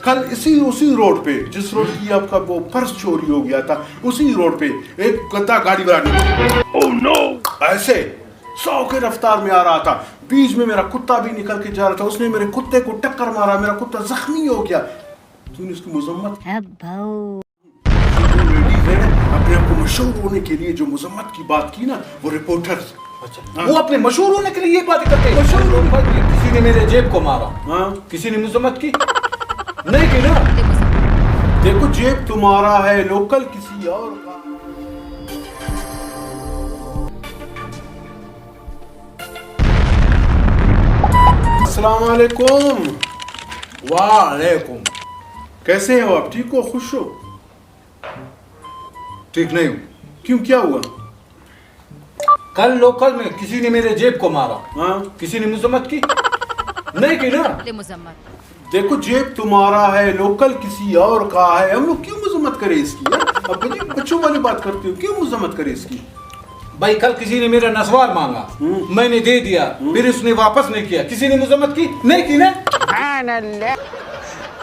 कल इसी उसी रोड पे जिस रोड की आपका वो पर्स चोरी हो गया था, उसी रोड पे एक गद्दा गाड़ी वाला निकला, ओह नो, ऐसे 100 के रफ्तार में आ रहा था। बीच में मेरा कुत्ता भी निकल के जा रहा था, उसने मेरे कुत्ते को टक्कर मारा, मेरा कुत्ता जख्मी हो गया। तूने उसकी मजम्मत अपने आप को मशहूर होने के लिए जो मजम्मत की बात की ना, वो रिपोर्टर्स। अच्छा, वो अपने मशहूर होने के लिए ये बातें करते हैं। मशहूर होने के लिए किसी ने मेरे जेब को मारा, हाँ, किसी ने मजम्मत की नहीं की ना। देखो जेब तुम्हारा है, लोकल किसी और का। अस्सलाम वालेकुम। वालेकुम। कैसे हो आप? ठीक हो? खुश हो? ठीक नहीं हूँ। क्यों, क्या हुआ? कल लोकल में किसी ने मेरे जेब को मारा, हाँ, किसी ने मजम्मत की नहीं की ना। देखो जेब तुम्हारा है, लोकल किसी और का है, हम लोग क्यों मजम्मत करें इसकी? अब बच्चों वाली बात करते हो, क्यों मजम्मत करें इसकी? भाई कल किसी ने मेरा नस्वार मांगा, मैंने दे दिया, फिर उसने वापस नहीं किया, किसी ने मजम्मत की नहीं की ना।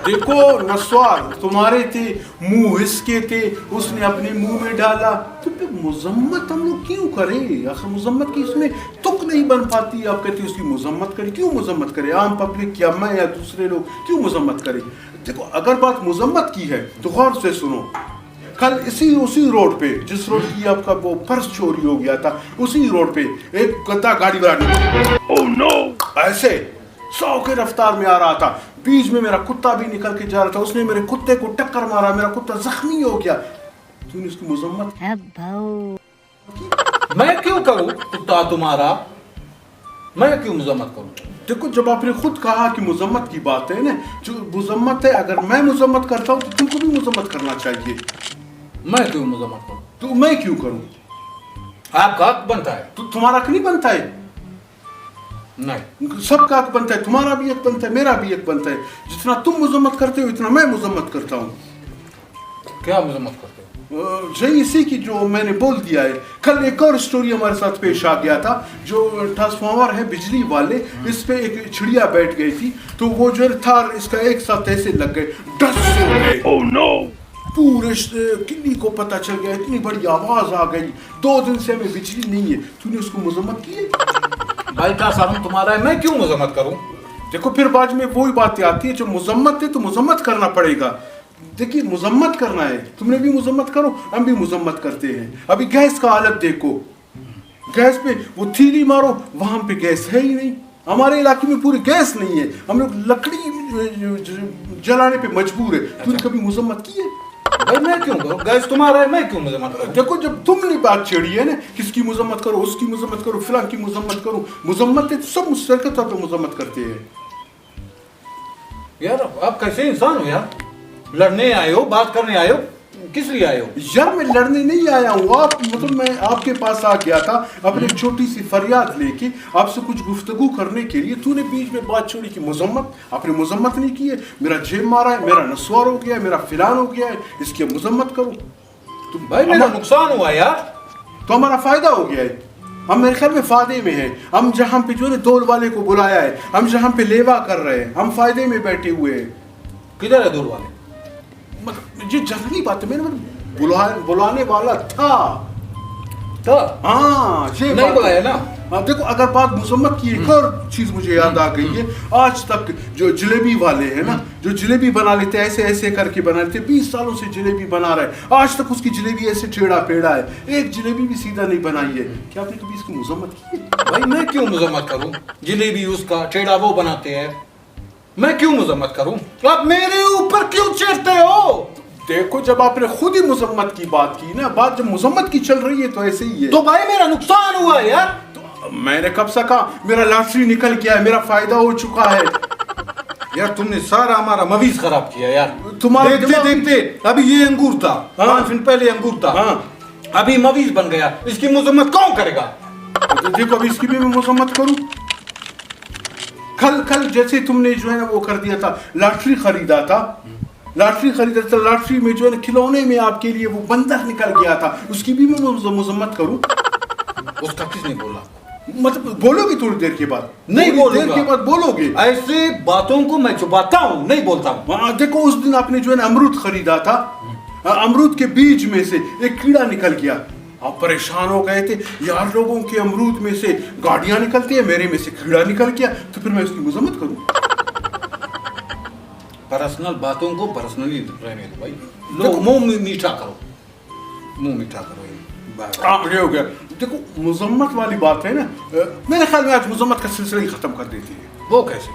देखो नस्वार तुम्हारे थे, मुंह इसके थे, उसने अपने मुंह में डाला, तो फिर मजम्मत हम लोग क्यों करें? आखिर मजम्मत की इसमें तुक नहीं बन पाती। आप कहते हो उसकी मजम्मत करें, क्यों मजम्मत करें? आम पब्लिक या मैं या दूसरे लोग क्यों मजम्मत करें? देखो अगर बात मजम्मत की है तो गौर से सुनो। कल इसी उसी रोड पे जिस रोड की आपका वो पर्स चोरी हो गया था, उसी रोड पे एक गद्दा गाड़ी वाला निकला, ओह नो, ऐसे 100 के रफ्तार में आ रहा था। बीच में मेरा कुत्ता भी निकल के जा रहा था, उसने मेरे कुत्ते को टक्कर मारा, मेरा कुत्ता जख्मी हो गया। तूने उसकी मजम्मत मैं क्यों करूं? कुत्ता तुम्हारा, मैं क्यों मजम्मत करूं? देखो जब आपने खुद कहा कि मजम्मत की बात है ना, जो मजम्मत है, अगर मैं मजम्मत करता हूँ तो तुमको भी मजम्मत करना चाहिए। मैं क्यों मजम्मत करूं? तो मैं क्यों करूं? आपका हक बनता है। तो तुम्हारा हक नहीं बनता है? नहीं, सबका हक बनता है, तुम्हारा भी हक बनता है, मेरा भी हक बनता है। जितना तुम मजम्मत करते हो उतना मैं मजम्मत करता हूँ। क्या मजम्मत करते हो? यही इसी की जो मैंने बोल दिया है। कल एक और स्टोरी हमारे साथ पेश आ गया था, जो ट्रांसफार्मर है बिजली वाले, इस पे एक चिड़िया बैठ गई थी, तो वो जो था इसका एक साथ ऐसे लग गए, डस हो गए, ओह नो, पूरे किन्नी को पता चल गया, इतनी बड़ी आवाज आ गई, 2 दिन से हमें बिजली नहीं है। तूने उसको मजम्मत की है? भाई का सामान तुम्हारा है, मैं क्यों मजम्मत करूं? देखो फिर बाद में वही बातें आती है, जो मुजम्मत है तो मुजम्मत करना पड़ेगा। देखिए मुजम्मत करना है, तुमने भी मुजम्मत करो, हम भी मुजम्मत करते हैं। अभी गैस का हालत देखो, गैस पे वो थीली मारो, वहां पे गैस है ही नहीं। हमारे इलाके में पूरी गैस नहीं है, हम लोग लकड़ी जलाने पे मजबूर है। तूने कभी मुजम्मत की है? भाई मैं क्यों करूं? गैस तुम्हारा है, मैं क्यों मजम्मत करूं? देखो जब तुमने बात छेड़ी है ना, किसकी मुजम्मत करो, उसकी मुजम्मत करो, फिलहाल की मुजम्मत करो, मुजम्मत है तो सब मुश्तरका तौर पे मुजम्मत करते हैं। यार आप कैसे इंसान हो यार? लड़ने आए हो, बात करने आए हो, किस लिए आए हो? यार मैं लड़ने नहीं आया हूँ, आप मतलब मैं आपके पास आ गया था अपनी एक छोटी सी फरियाद लेके, आपसे कुछ गुफ्तगू करने के लिए। तूने बीच में बात छोड़ी कि मुजम्मत, आपने मुजम्मत नहीं की है। मेरा जेब मारा है, मेरा नस्वार हो गया है, मेरा फिलान हो गया है, इसकी मुजम्मत करो। तो भाई मेरा नुकसान हुआ यार, तो हमारा फायदा हो गया है। हम मेरे ख्याल में फायदे में है। हम जहाँ पे जो है दौल वाले को बुलाया है, हम जहाँ पे लेवा कर रहे हैं, हम फायदे में बैठे हुए हैं। किधर है दौल वाले? मतलब ये जरूरी बात है, मैंने बुलाने वाला था। हाँ, ये नहीं बुलाया ना। हाँ देखो, अगर बात मुजम्मत की, एक और चीज मुझे याद आ गई है। आज तक जो जलेबी वाले हैं ना, जो जलेबी बना लेते, ऐसे ऐसे करके बना लेते, 20 सालों से जलेबी बना रहे हैं, आज तक उसकी जलेबी ऐसे टेढ़ा पेड़ा है, एक जलेबी भी सीधा नहीं बनाई है। क्या आपने कभी इसकी मुजम्मत की? भाई मैं क्यों मुजम्मत करूं? जलेबी उसका टेढ़ा वो बनाते हैं, मैं क्यों मुजम्मत करूं? आप मेरे ऊपर क्यों चिढ़ते हो? देखो जब आपने खुद ही मुजम्मत की बात की ना, बात जब मुजम्मत की चल रही है तो ऐसे ही है। तो भाई मेरा नुकसान हुआ है यार। तो मैंने कब से कहा, मेरा लॉटरी निकल गया है, मेरा फायदा हो चुका है। यार तुमने सारा हमारा मवीज खराब किया यार। तुम्हारे देखते देखते अभी ये अंगूर था, 5 दिन पहले अंगूर था, अभी मवीज बन गया, इसकी मुजम्मत कौन करेगा? तो देखो अभी इसकी भी मैं मुजम्मत करूं। कल जैसे तुमने जो है ना वो कर दिया था, लॉटरी खरीदा था, लॉटरी में जो है ना खिलौने में आपके लिए वो बंदर निकल गया था, उसकी भी मैं मुजम्मत करूं। उसका किसने बोला? मतलब बोलोगे थोड़ी देर के बाद? नहीं थोड़ी देर बोलूंगा। के बाद बोलोगे? ऐसे बातों को मैं छुपाता हूँ, नहीं बोलता हूँ। देखो उस दिन आपने जो है ना अमरूद खरीदा था, अमरूद के बीज में से एक कीड़ा निकल गया, आप परेशान हो गए थे यार, लोगों के अमरूद में से गाड़ियां निकलती है, मेरे में से कीड़ा निकल गया, तो फिर मैं उसकी मजम्मत करूं? पर्सनल बातों को पर्सनली रहने दो भाई। लो मुंह मीठा करो, मुंह मीठा करो। ये हो गया। देखो मजम्मत वाली बात है ना, मेरे ख्याल में आज मजम्मत का सिलसिला ही खत्म कर देती है। वो कैसे?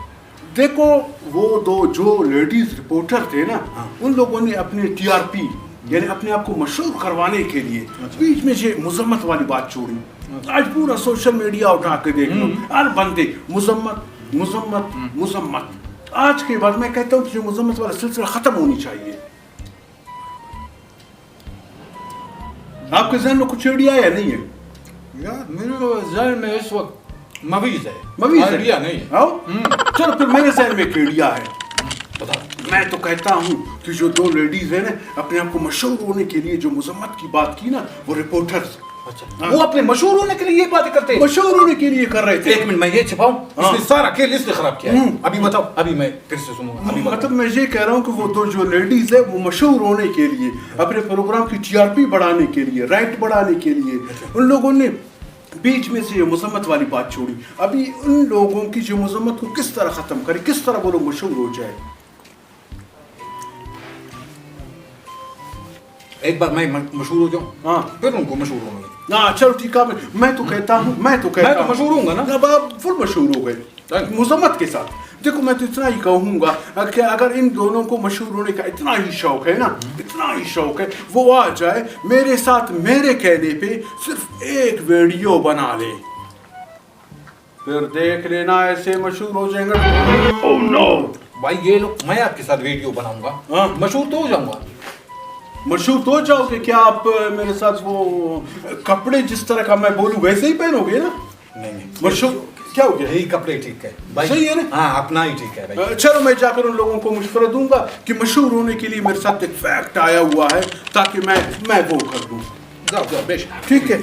देखो वो दो जो लेडीज रिपोर्टर थे ना, उन लोगों ने अपने टीआरपी यानी अपने आप को मशहूर करवाने के लिए बीच में से मुजम्मत वाली बात छोड़ी। आज पूरा सोशल मीडिया उठा के देख लो, हर बंदे मुजम्मत मुजम्मत मुजम्मत। आज के बाद मैं कहता हूँ कि मुजम्मत वाला सिलसिला खत्म होनी चाहिए। आपके जहन में कुछ आइडिया है या नहीं है? यार मेरे जहन में इस वक्त मवीज है, मवीज आइडिया नहीं है। आओ चलो फिर मेरे जहन में एक आइडिया है। बता। मैं तो कहता हूँ कि जो दो लेडीज है ना, अपने आप को मशहूर होने के लिए जो मुजम्मत की बात की ना, वो रिपोर्टर्स अच्छा, वो अपने मशहूर होने के लिए ये बातें करते हैं? मशहूर होने के लिए कर रहे थे। एक मिनट मैं ये छिपाऊं, इसने सारा खेल इसने खराब किया है। अभी बताओ, अभी मैं फिर से सुनूंगा। अभी मतलब मैं ये कह रहा हूँ कि वो दो जो लेडीज है वो मशहूर होने के लिए, अपने प्रोग्राम की टीआरपी बढ़ाने के लिए, रैंक बढ़ाने के लिए, उन लोगों ने बीच में से ये मुजम्मत वाली बात छोड़ी। अभी उन लोगों की जो मुजम्मत को किस तरह खत्म करे, किस तरह वो लोग मशहूर हो जाए। एक बार मैं मशहूर हो जाऊं, हाँ फिर उनको मशहूर होंगे। हाँ चलो ठीक है, मैं तो कहता हूँ मैं तो मशहूर होऊंगा ना। अब आप फुल मशहूर हो गए मुजम्मत के साथ। देखो मैं तो इतना ही कहूँगा कि अगर इन दोनों को मशहूर होने का इतना ही शौक है ना, इतना ही शौक है, वो आ जाए मेरे साथ, मेरे कहने पे सिर्फ एक वीडियो बना ले, फिर देख लेना ऐसे मशहूर हो जाएंगे। ओह नो भाई ये लोग, मैं आपके साथ वीडियो बनाऊंगा, हाँ। मशहूर तो हो जाऊंगा। मशहूर तो जाओगे क्या आप? मेरे साथ वो कपड़े जिस तरह का मैं बोलूं वैसे ही पहनोगे ना? नहीं मशहूर क्या हो गया? यही कपड़े ठीक है भाई, सही है ना? हाँ अपना ही ठीक है भाई। चलो मैं जाकर उन लोगों को मशवरा दूंगा कि मशहूर होने के लिए मेरे साथ एक फैक्ट आया हुआ है, ताकि मैं वो कर दूं। जाओ जाओ बेश। ठीक है।